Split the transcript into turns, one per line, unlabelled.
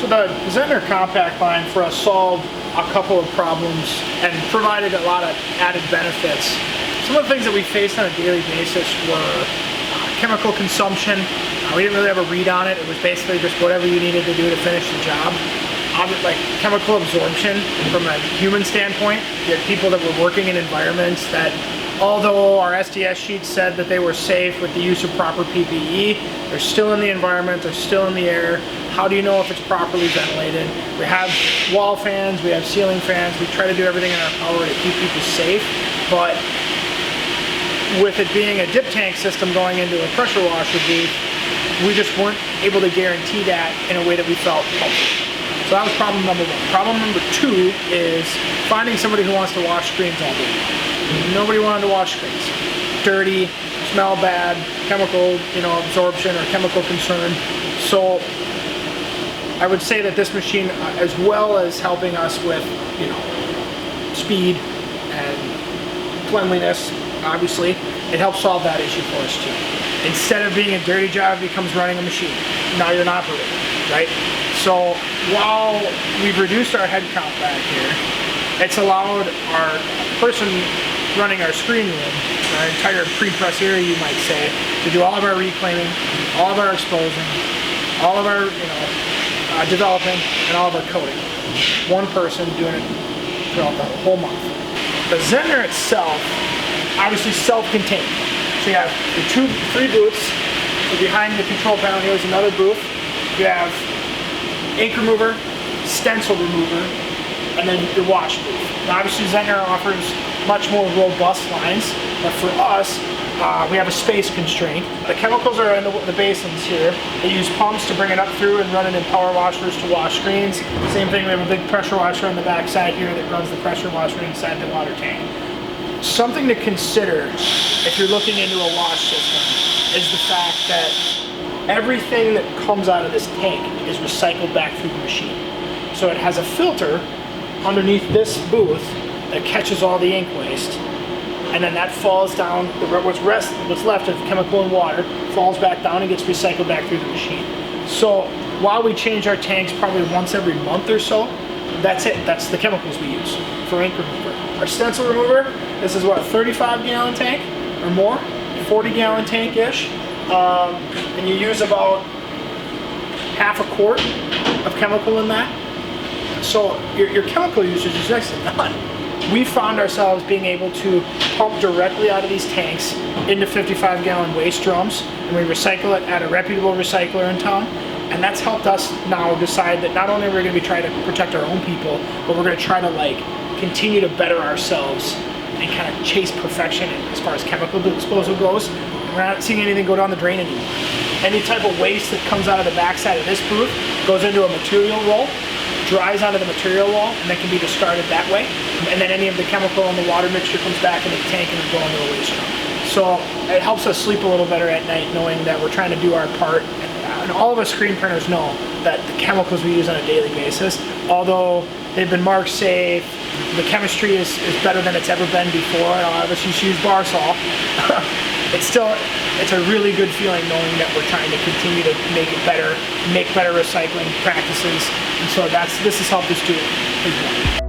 So the Zentner CompactLine for us solved a couple of problems and provided a lot of added benefits. Some of the things that we faced on a daily basis were chemical consumption. We didn't really have a read on it. It was basically just whatever you needed to do to finish the job. Like chemical absorption from a human standpoint, you had people that were working in environments that, although our SDS sheets said that they were safe with the use of proper PPE, they're still in the environment, they're still in the air. How do you know if it's properly ventilated? We have wall fans, we have ceiling fans, we try to do everything in our power to keep people safe, but with it being a dip tank system going into a pressure washer booth, we just weren't able to guarantee that in a way that we felt comfortable. So that was problem number one. Problem number two is finding somebody who wants to wash screens all day. Nobody wanted to wash screens. Dirty, smell bad, chemical, absorption or chemical concern. So I would say that this machine, as well as helping us with, speed and cleanliness, obviously, it helps solve that issue for us too. Instead of being a dirty job, it becomes running a machine. Now you're an operator, right? So while we've reduced our head count back here, it's allowed our person running our screen room, our entire pre-press area, you might say, to do all of our reclaiming, all of our exposing, all of our developing, and all of our coating. One person doing it throughout the whole month. The Zentner itself, obviously self-contained. So you have your three booths. So behind the control panel here is another booth. You have ink remover, stencil remover, and then your wash booth. Now obviously Zentner offers much more robust lines, but for us, we have a space constraint. The chemicals are in the basins here. They use pumps to bring it up through and run it in power washers to wash screens. Same thing, we have a big pressure washer on the back side here that runs the pressure washer inside the water tank. Something to consider if you're looking into a wash system is the fact that everything that comes out of this tank is recycled back through the machine. So it has a filter underneath this booth that catches all the ink waste, and then that falls down, what's left of chemical and water falls back down and gets recycled back through the machine. So while we change our tanks probably once every month or so, that's it. That's the chemicals we use for ink remover. Our stencil remover, this is what, a 35-gallon tank or more, 40-gallon tank-ish, and you use about half a quart of chemical in that. So your chemical usage is next to none. We found ourselves being able to pump directly out of these tanks into 55-gallon waste drums, and we recycle it at a reputable recycler in town. And that's helped us now decide that not only are we going to be trying to protect our own people, but we're going to try to continue to better ourselves and kind of chase perfection as far as chemical disposal goes. We're not seeing anything go down the drain anymore. Any type of waste that comes out of the backside of this booth goes into a material roll, dries onto the material roll, and then can be discarded that way. And then any of the chemical and the water mixture comes back into the tank and is going to a waste dump. So it helps us sleep a little better at night knowing that we're trying to do our part. And all of us screen printers know that the chemicals we use on a daily basis, although they've been marked safe, the chemistry is better than it's ever been before, and all of us used to use bar salt, it's a really good feeling knowing that we're trying to continue to make it better, make better recycling practices, and so this has helped us do it as well.